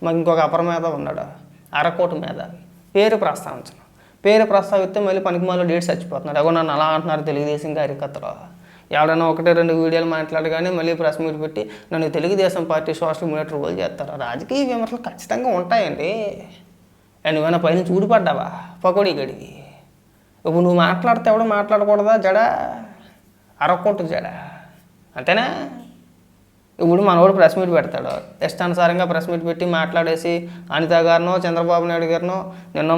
మాకు ఇంకొక అపర మీద ఉన్నాడు అరకోటి మీద పేరు ప్రస్తావించను. పేరు ప్రస్తావిస్తే మళ్ళీ పనికిమాలో డేట్ చచ్చిపోతున్నాడు. అగో నన్ను అలా అంటున్నారు తెలుగుదేశం కార్యకర్తలు. ఎవడైనా 1-2 వీడియోలు మాట్లాడగానే మళ్ళీ ప్రెస్ మీట్ పెట్టి నన్ను Telugu Desam party social media troll చేస్తారు. రాజకీయ విమర్శలు ఖచ్చితంగా ఉంటాయండి. నువ్వైనా పైన చూడిపడ్డావా పకోడీ గడికి? ఇప్పుడు నువ్వు మాట్లాడితే ఎవడో మాట్లాడకూడదా జడ అరకొట్టు జడ అంతేనా? ఇప్పుడు మనోడు ప్రెస్ మీట్ పెడతాడు, ఇష్టానుసారంగా ప్రెస్ మీట్ పెట్టి మాట్లాడేసి అనిత గారినో చంద్రబాబు నాయుడు గారినో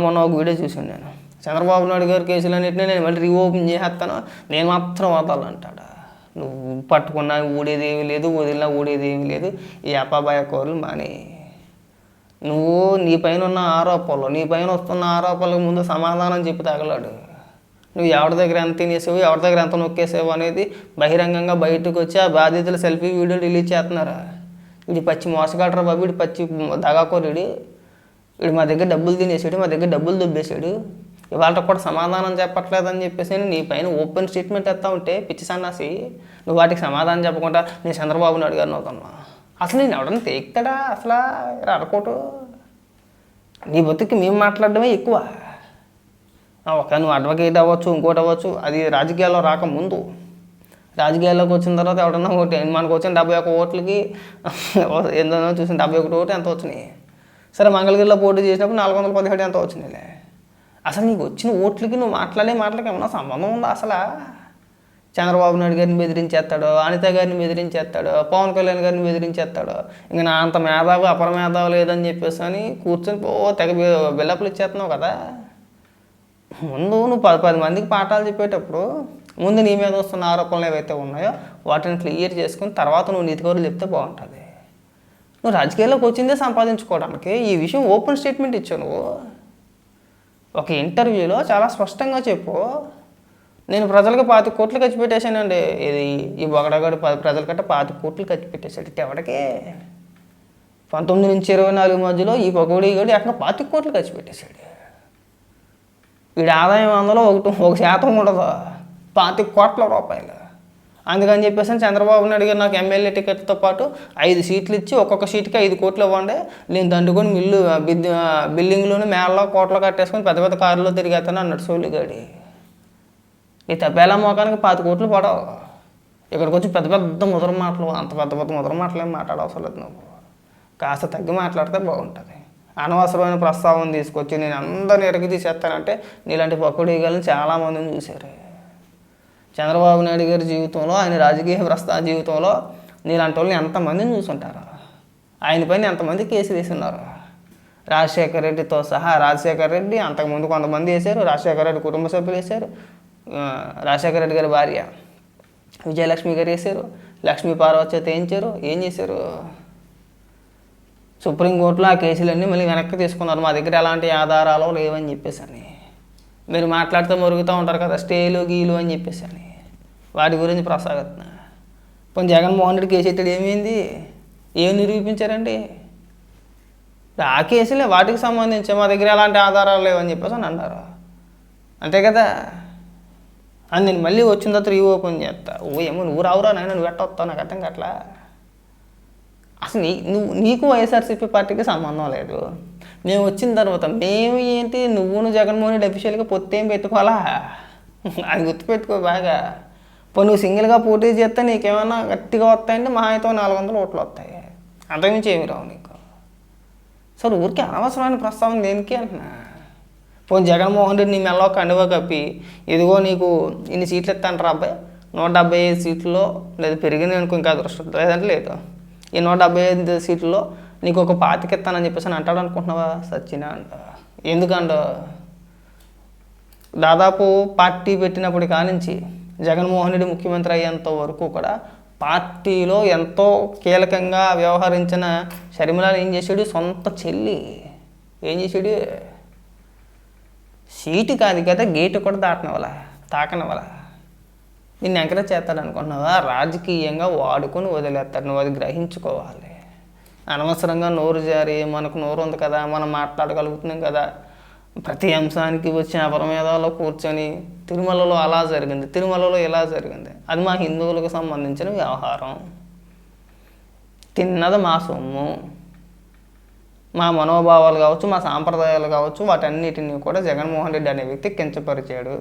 మొన్న ఒక వీడియో చూశాను నేను. చంద్రబాబు నాయుడు గారి కేసులన్నింటినీ నేను మళ్ళీ రీఓపెన్ చేసేస్తాను, నేను మాత్రం వదలంటాడు. నువ్వు పట్టుకున్నా ఊడేదేమీ లేదు, వదిలినా ఊడేదేమీ లేదు. ఈ అప్పాబాయ కోరులు మాని. నువ్వు నీ పైన ఉన్న ఆరోపణలు, నీ పైన వస్తున్న ఆరోపణలకు ముందు సమాధానం చెప్పి తగలాడు. నువ్వు ఎవరి దగ్గర ఎంత తినేసావు, ఎవరి దగ్గర ఎంత నొక్కేసావు అనేది బహిరంగంగా బయటకు వచ్చి ఆ బాధితులు సెల్ఫీ వీడియోలు రిలీజ్ చేస్తున్నారు. వీడి పచ్చి మోసగాడరా బాబు, వీడి పచ్చి దగాకోరుడు. వీడు మా దగ్గర డబ్బులు తినేసాడు, మా దగ్గర డబ్బులు దుబ్బేశాడు, ఇవాళ కూడా సమాధానం చెప్పట్లేదని చెప్పేసి నీ పైన ఓపెన్ స్టేట్మెంట్ ఇస్తా ఉంటే పిచ్చి సన్నాసి, నువ్వు వాటికి సమాధానం చెప్పకుండా నేను చంద్రబాబు నాయుడు గారిని అవుతున్నా. అసలు నేను ఎవడన్నా తేక్తాడా అసలు అడకోటు? నీ బతుకి మేము మాట్లాడడమే ఎక్కువ. ఒక నువ్వు అడ్వకేట్ అవ్వచ్చు, ఇంకోటి అవ్వచ్చు, అది రాజకీయాల్లో రాకముందు. రాజకీయాల్లోకి వచ్చిన తర్వాత ఎవడన్నా ఓటు మనకు వచ్చిన 71 ఓట్లకి ఎంతో చూసిన 71 ఓటు ఎంత వచ్చినాయి. సరే మంగళగిరిలో పోటీ చేసినప్పుడు 417 ఎంత వచ్చినాయిలే. అసలు నీకు వచ్చిన ఓట్లకి నువ్వు మాట్లాడే మాటలకి ఏమన్నా సంబంధం ఉందా అసలు? చంద్రబాబు నాయుడు గారిని బెదిరించేస్తాడు, అనిత గారిని బెదిరించేస్తాడు, పవన్ కళ్యాణ్ గారిని బెదిరించేస్తాడు. ఇంకా నా అంత మేధావి అపర మేధావి లేదని చెప్పేసి అని కూర్చొని తెగ బిల్డప్లు ఇచ్చేస్తున్నావు కదా. ముందు నువ్వు 10 మందికి పాఠాలు చెప్పేటప్పుడు ముందు నీ మీద వస్తున్న ఆరోపణలు ఏవైతే ఉన్నాయో వాటిని క్లియర్ చేసుకుని తర్వాత నువ్వు నీతి కౌరులు చెప్తే బాగుంటుంది. నువ్వు రాజకీయాల్లోకి వచ్చిందే సంపాదించుకోవడానికి. ఈ విషయం ఓపెన్ స్టేట్మెంట్ ఇచ్చావు. నువ్వు ఒక ఇంటర్వ్యూలో చాలా స్పష్టంగా చెప్పు, నేను ప్రజలకు 25 కోట్లు ఖర్చు పెట్టేశానండి. ఇది ఈ బొగడగాడు ప్రజల కంటే 25 కోట్లు ఖర్చు పెట్టేశాడు. ఎవడికే 19 నుంచి 24 మధ్యలో ఈ పకోడీ గడు ఎక్కడ 25 కోట్లు ఖర్చు పెట్టేశాడు. వీడి ఆదాయం అందులో 1% ఉండదు, 25 కోట్ల రూపాయలు. అందుకని చెప్పేసి చంద్రబాబు నాయుడు గారు నాకు ఎమ్మెల్యే టికెట్తో పాటు 5 సీట్లు ఇచ్చి ఒక్కొక్క సీట్కి 5 కోట్లు ఇవ్వండి, నేను దండుకొని బిల్డింగ్లోని మేళ్ళలో కోట్లు కట్టేసుకొని పెద్ద పెద్ద కారులో తిరిగేస్తాను అన్నాడు సోలిగాడి. నీ తప్పేలా మోకానికి 25 కోట్లు పడవు. ఇక్కడికి వచ్చి పెద్ద పెద్ద ముదర మాటలు, అంత పెద్ద పెద్ద ముదర మాటలు ఏం మాట్లాడవసరం లేదు. నువ్వు కాస్త తగ్గి మాట్లాడితే బాగుంటుంది. అనవసరమైన ప్రస్తావన తీసుకొచ్చి నేను అందరిని ఎరగి తీసేస్తానంటే నీలాంటి పకోడీగాలని చాలామందిని చూశారు. చంద్రబాబు నాయుడు గారి జీవితంలో, ఆయన రాజకీయ జీవితంలో నీలాంటి వాళ్ళని ఎంతమందిని చూసుంటారు. ఆయన పైన ఎంతమంది కేసులు వేసున్నారు. రాజశేఖర రెడ్డితో సహా. రాజశేఖర రెడ్డి అంతకుముందు కొంతమంది వేశారు, రాజశేఖర రెడ్డి కుటుంబ సభ్యులు వేశారు, రాజశేఖర రెడ్డి గారి భార్య విజయలక్ష్మి గారు వేశారు, లక్ష్మీ పార్వతి చేత వేయించారు. ఏం చేశారు? సుప్రీంకోర్టులో ఆ కేసులన్నీ మళ్ళీ వెనక్కి తీసుకున్నారు. మా దగ్గర ఎలాంటి ఆధారాలు లేవని చెప్పేసి అని. మీరు మాట్లాడితే మరుగుతూ ఉంటారు కదా స్టేలు గీలు అని చెప్పేసి అని, వాటి గురించి ప్రస్తావిస్తున్నా. పోనీ జగన్మోహన్ రెడ్డి కేసు ఎత్తాడు, ఏమైంది? ఏమి నిరూపించారండి? ఆ కేసులే వాటికి సంబంధించి మా దగ్గర ఎలాంటి ఆధారాలు లేవని చెప్పేసి అని అన్నారు. అంతే కదా. అని నేను మళ్ళీ వచ్చిన తర్వాత రీఓపెన్ చేస్తా. ఏమో నువ్వు రావురా నాయన, నువ్వు ఎట్టొస్తావు, నాకు అర్థం కావట్లా. అసలు నీకు వైఎస్ఆర్సీపీ పార్టీకి సంబంధం లేదు. మేము వచ్చిన తర్వాత మేము ఏంటి, నువ్వును జగన్మోహన్ రెడ్డి అఫీషియల్గా పొత్తేం పెట్టుకోవాలా? అది గుర్తుపెట్టుకో బాగా. ఇప్పుడు నువ్వు సింగిల్గా పోటీ చేస్తే నీకేమన్నా గట్టిగా వస్తాయంటే మహా అయితే 400 ఓట్లు వస్తాయి, అంతకుమించి ఏమి రావు నీకు. సరే ఊరికి అనవసరమైన ప్రస్తావన దేనికి అంటున్నా. పోనీ జగన్మోహన్ రెడ్డి నీ మెల్లో కండువా కప్పి ఇదిగో నీకు ఇన్ని సీట్లు ఇస్తాంటారు అబ్బాయి, 175 సీట్లలో లేదా పెరిగింది అనుకో, ఇంకా అదృష్టం లేదంటే లేదు, ఈ 175 సీట్లలో నీకు ఒక 25 ఇస్తానని చెప్పేసి అంటాడు అనుకుంటున్నావా? సచ్చినా అంట. ఎందుకంట దాదాపు పార్టీ పెట్టినప్పటి కానించి జగన్మోహన్ రెడ్డి ముఖ్యమంత్రి అయ్యేంత వరకు కూడా పార్టీలో ఎంతో కీలకంగా వ్యవహరించిన షర్మిలాని ఏం చేశాడు? సొంత చెల్లి ఏం చేశాడు? సీటు కాదు కదా, గేటు కూడా తాకనివ్వాల. నిన్ను ఎంకరేజ్ చేస్తాడు అనుకుంటున్నావా? రాజకీయంగా వాడుకొని వదిలేస్తాడు. నువ్వు అది గ్రహించుకోవాలి. అనవసరంగా నోరు జారి మనకు నోరు ఉంది కదా, మనం మాట్లాడగలుగుతున్నాం కదా, ప్రతి అంశానికి వచ్చి అపరమేధాలో కూర్చొని తిరుమలలో అలా జరిగింది, తిరుమలలో ఇలా జరిగింది, అది మా హిందువులకు సంబంధించిన వ్యవహారం, తిన్నది మా సొమ్ము, మా మనోభావాలు కావచ్చు, మా సాంప్రదాయాలు కావచ్చు, వాటన్నిటిని కూడా జగన్మోహన్ రెడ్డి అనే వ్యక్తి కించపరిచాడు.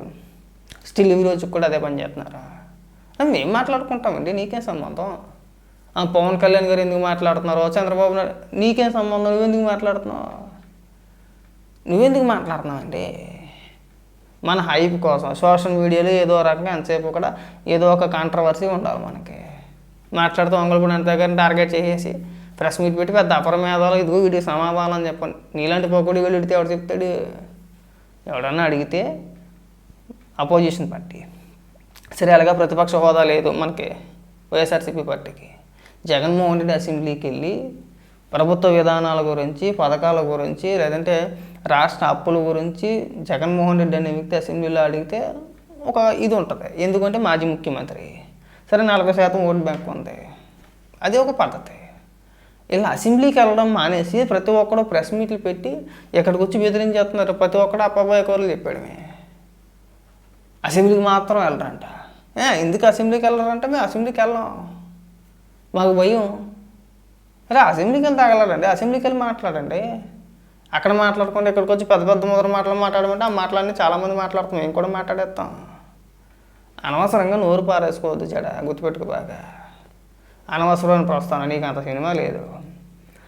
స్టిల్ ఈ రోజుకి కూడా అదే పని చేస్తున్నారా? మేము మాట్లాడుకుంటామండి, నీకేం సంబంధం? పవన్ కళ్యాణ్ గారు ఎందుకు మాట్లాడుతున్నారు, చంద్రబాబు నాయుడు నీకేం సంబంధం? నువ్వెందుకు మాట్లాడుతున్నావు అండి? మన హైప్ కోసం సోషల్ మీడియాలో ఏదో రకంగా ఎంతసేపు కూడా ఏదో ఒక కాంట్రవర్సీ ఉండాలి మనకి. మాట్లాడుతూ వంగలపూడి అనిత గారిని టార్గెట్ చేసేసి ప్రెస్ మీట్ పెట్టి పెద్ద అపరమేధాలు ఇదిగో వీడికి సమాధానం అని చెప్పండి. నీలాంటి పోకూడి వీళ్ళు ఇడితే ఎవడు చెప్తాడు? ఎవడన్నా అడిగితే అపోజిషన్ పార్టీ. సరే, అలాగా ప్రతిపక్ష హోదా లేదు మనకి వైఎస్ఆర్సీపీ పార్టీకి. జగన్మోహన్ రెడ్డి అసెంబ్లీకి వెళ్ళి ప్రభుత్వ విధానాల గురించి, పథకాల గురించి, లేదంటే రాష్ట్ర అప్పుల గురించి జగన్మోహన్ రెడ్డి అనే వ్యక్తి అసెంబ్లీలో అడిగితే ఒక ఇది ఉంటుంది. ఎందుకంటే మాజీ ముఖ్యమంత్రి. సరే, 40% ఓటు బ్యాంక్ ఉంది, అది ఒక పద్ధతి. ఇలా అసెంబ్లీకి వెళ్ళడం మానేసి ప్రతి ఒక్కడు ప్రెస్ మీట్లు పెట్టి ఎక్కడికి వచ్చి బెదిరించేస్తున్నారు. ప్రతి ఒక్కడు అబ్బాయి కూరలు చెప్పాడమే. అసెంబ్లీకి మాత్రం వెళ్ళరంట. ఎందుకు అసెంబ్లీకి వెళ్ళరంటే మేము అసెంబ్లీకి వెళ్ళాం, మాకు భయం. అరే, అసెంబ్లీకి వెళ్ళి తగలరండి, అసెంబ్లీకి వెళ్ళి మాట్లాడండి. అక్కడ మాట్లాడుకుంటే ఇక్కడికి వచ్చి పెద్ద పెద్ద ముద్ర మాట్లాడమంటే ఆ మాటలన్నీ చాలామంది మాట్లాడుతాం, మేము కూడా మాట్లాడేస్తాం. అనవసరంగా నోరు పారేసుకోవద్దు జడ, గుర్తుపెట్టుకు బాగా. అనవసరమైన ప్రస్తావన, నీకు అంత సినిమా లేదు.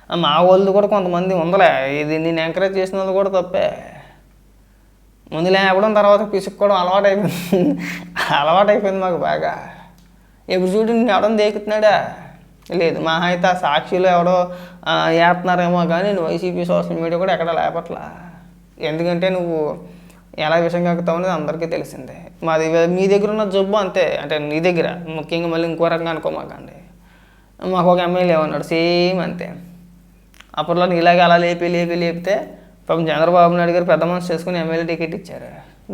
మా వాళ్ళు కూడా కొంతమంది ఉందలే, ఇది నేను ఎంకరేజ్ చేసినది కూడా తప్పే. ముందు లేపడం తర్వాత పిసుక్కోవడం అలవాటైపోయింది మాకు బాగా. ఎప్పుడు చూడు నేను ఎవడం దేకుతున్నాడా? లేదు, మా అయితే ఆ సాక్షిలో ఎవడో వేస్తున్నారేమో కానీ నువ్వు వైసీపీ సోషల్ మీడియా కూడా ఎక్కడ లేపట్లా. ఎందుకంటే నువ్వు ఎలా విషయం కక్కుతావు అనేది అందరికీ తెలిసిందే. మాది మీ దగ్గర ఉన్న జబ్బు అంతే, అంటే నీ దగ్గర ముఖ్యంగా. మళ్ళీ ఇంకో రకంగా అనుకోమాకండి. మాకు ఒక ఎమ్మెల్యే ఉన్నాడు, సేమ్ అంతే. అప్పట్లో ఇలాగే అలా లేపితే పాపం చంద్రబాబు నాయుడు గారు పెద్ద మనసు చేసుకుని ఎమ్మెల్యే టికెట్ ఇచ్చారు,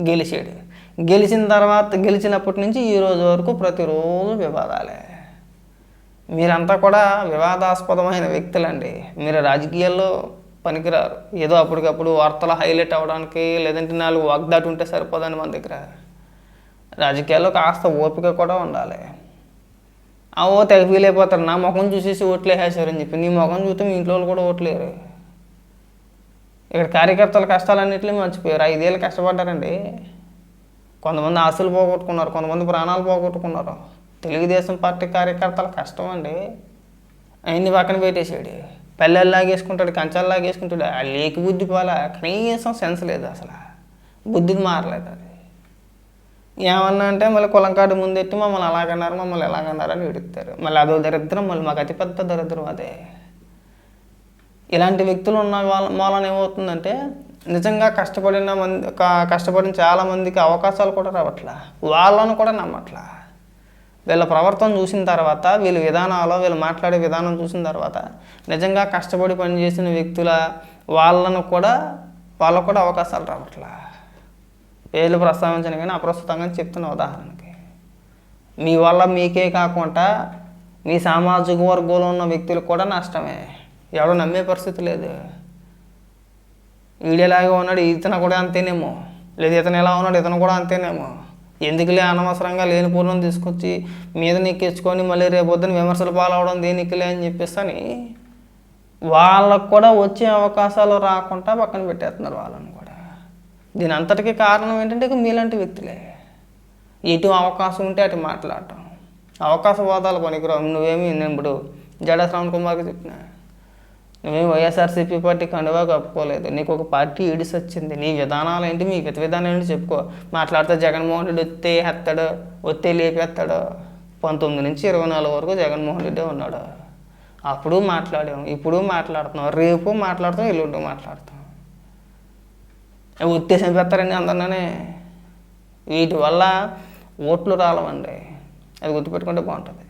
గెలిచాడు. గెలిచినప్పటి నుంచి ఈ రోజు వరకు ప్రతిరోజు వివాదాలే. మీరంతా కూడా వివాదాస్పదమైన వ్యక్తులండి. మీరు రాజకీయాల్లో పనికిరారు. ఏదో అప్పటికప్పుడు వార్తలు హైలైట్ అవ్వడానికి, లేదంటే 4 వాగ్దాటి ఉంటే సరిపోదండి మన దగ్గర. రాజకీయాల్లో కాస్త ఓపిక కూడా ఉండాలి. తెగ ఫీల్ అయిపోతారు, నా ముఖం చూసేసి ఓట్లు వేసేసారని చెప్పి. నీ ముఖం చూస్తే మీ ఇంట్లో వాళ్ళు కూడా ఓట్లేరు. ఇక్కడ కార్యకర్తల కష్టాలన్నింటినీ మర్చిపోయారు. 5 ఏళ్ళు కష్టపడ్డారండి. కొంతమంది ఆస్తులు పోగొట్టుకున్నారు, కొంతమంది ప్రాణాలు పోగొట్టుకున్నారు. తెలుగుదేశం పార్టీ కార్యకర్తల కష్టం అండి. ఆయన్ని పక్కన పెట్టేసాడు. పల్లెలు లాగేసుకుంటాడు, కంచాలు లాగేసుకుంటాడు. ఆ లేకి బుద్ధి పోలా, కనీసం సెన్స్ లేదు, అసలు బుద్ధిది మారలేదు. అది ఏమన్నా అంటే మళ్ళీ కులం కార్డు ముందెట్టి మమ్మల్ని అలాగన్నారు, మమ్మల్ని ఎలాగన్నారు అని విడుతారు. మళ్ళీ అదో దరిద్రం, మళ్ళీ మాకు అతిపెద్ద దరిద్రం అదే. ఇలాంటి వ్యక్తులు ఉన్న మూలన ఏమవుతుందంటే నిజంగా కష్టపడిన చాలామందికి అవకాశాలు కూడా రావట్లా, వాళ్ళను కూడా నమ్మట్లా. వీళ్ళ ప్రవర్తన చూసిన తర్వాత, వీళ్ళ విధానాలు, వీళ్ళు మాట్లాడే విధానం చూసిన తర్వాత నిజంగా కష్టపడి పనిచేసిన వ్యక్తుల వాళ్ళకు కూడా అవకాశాలు రావట్లా. పేర్లు ప్రస్తావించను కానీ అప్రస్తుతంగా చెప్తున్న ఉదాహరణకి. మీ వల్ల మీకే కాకుండా మీ సామాజిక వర్గంలో ఉన్న వ్యక్తులకు కూడా నష్టమే. ఎవడో నమ్మే పరిస్థితి లేదు. వీడేలాగా ఉన్నాడు, ఇతను కూడా అంతేనేమో, లేదు ఇతను ఎలా ఉన్నాడు, ఇతను కూడా అంతేనేమో. ఎందుకులే అనవసరంగా లేని పూర్వం తీసుకొచ్చి మీద నెక్కించుకొని మళ్ళీ రేపొద్దున విమర్శలు పాలవడం దేనికిలే అని చెప్పేసి వాళ్ళకు కూడా వచ్చే అవకాశాలు రాకుండా పక్కన పెట్టేస్తున్నారు వాళ్ళని కూడా. దీని అంతటికీ కారణం ఏంటంటే ఇక మీలాంటి వ్యక్తులే. ఎటు అవకాశం ఉంటే అటు మాట్లాడటం, అవకాశవాదాలు పనికిరావు. నేను ఇప్పుడు జడా శ్రవణ్ కుమార్కి చెప్పిన, నువ్వేం వైఎస్ఆర్సీపీ పార్టీ కండువా కప్పుకోలేదు, నీకు ఒక పార్టీ ఈడిసి వచ్చింది, నీ విధానాలు ఏంటి, మీ విధానం ఏంటి చెప్పుకో. మాట్లాడితే జగన్మోహన్ రెడ్డి వస్తే లేపేస్తాడు. 19 నుంచి 24 వరకు జగన్మోహన్ రెడ్డి ఉన్నాడు. అప్పుడు మాట్లాడాం, ఇప్పుడు మాట్లాడుతున్నాం, రేపు మాట్లాడుతాం, ఎల్లుండి మాట్లాడతాం. ఉత్తేసం పెడతారండి అందరినే. వీటి వల్ల ఓట్లు రాలవండి, అది గుర్తుపెట్టుకుంటే బాగుంటుంది.